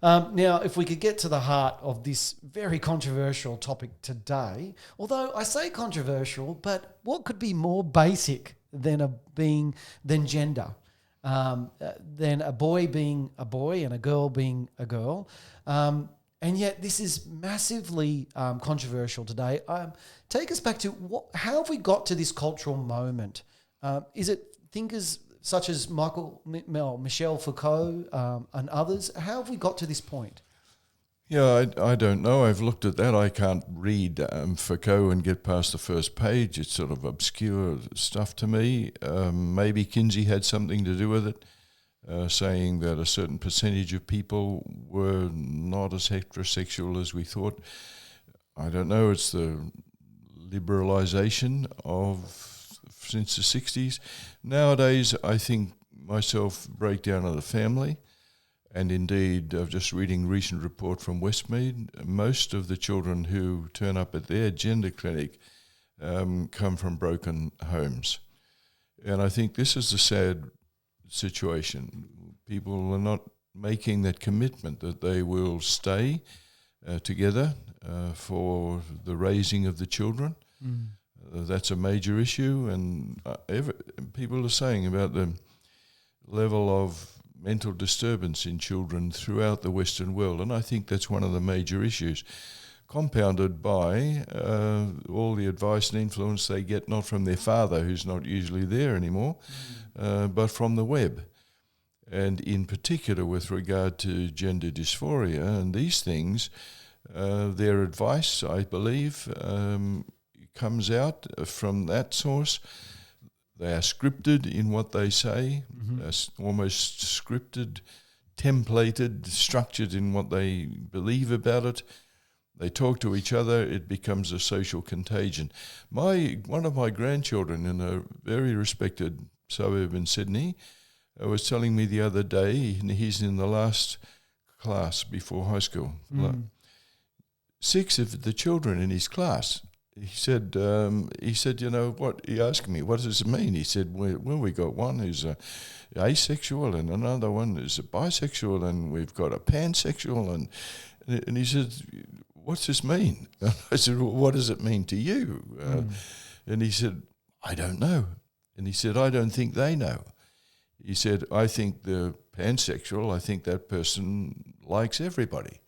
Now, if we could get to the heart of this very controversial topic today, although I say controversial, but what could be more basic than gender? Than a boy being a boy and a girl being a girl. And yet this is massively controversial today. Take us back to how have we got to this cultural moment? Is it thinkers such as Michel Foucault and others? How have we got to this point? Yeah, I don't know. I've looked at that. I can't read Foucault and get past the first page. It's sort of obscure stuff to me. Maybe Kinsey had something to do with it, saying that a certain percentage of people were not as heterosexual as we thought. I don't know. It's the liberalisation since the 60s. Nowadays, I think myself breakdown of the family. And indeed, I'm just reading a recent report from Westmead. Most of the children who turn up at their gender clinic come from broken homes. And I think this is a sad situation. People are not making that commitment that they will stay together for the raising of the children. That's a major issue. And people are saying about the level of mental disturbance in children throughout the Western world, and I think that's one of the major issues, compounded by all the advice and influence they get not from their father, who's not usually there anymore, but from the web, and in particular with regard to gender dysphoria and these things. Their advice, I believe, comes out from that source. They are scripted in what they say, almost scripted, templated, structured in what they believe about it. They talk to each other, it becomes a social contagion. One of my grandchildren in a very respected suburb in Sydney was telling me the other day, he's in the last class before high school. 6 of the children in his class, he said, you know what, he asked me, what does it mean? He said, well, we got one who's asexual and another one is a bisexual and we've got a pansexual. And he said, what's this mean? And I said, well, what does it mean to you? And he said, I don't know. And he said, I don't think they know. He said, I think the pansexual, I think that person likes everybody.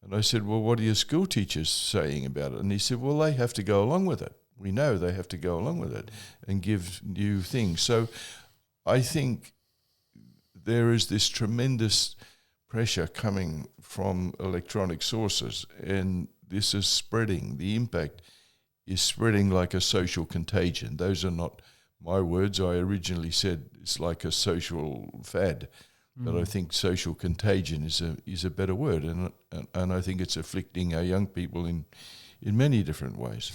And I said, well, what are your school teachers saying about it? And he said, well, they have to go along with it. We know they have to go along with it and give new things. So I think there is this tremendous pressure coming from electronic sources, and this is spreading. The impact is spreading like a social contagion. Those are not my words. I originally said it's like a social fad. But I think social contagion is a better word, and I think it's afflicting our young people in many different ways.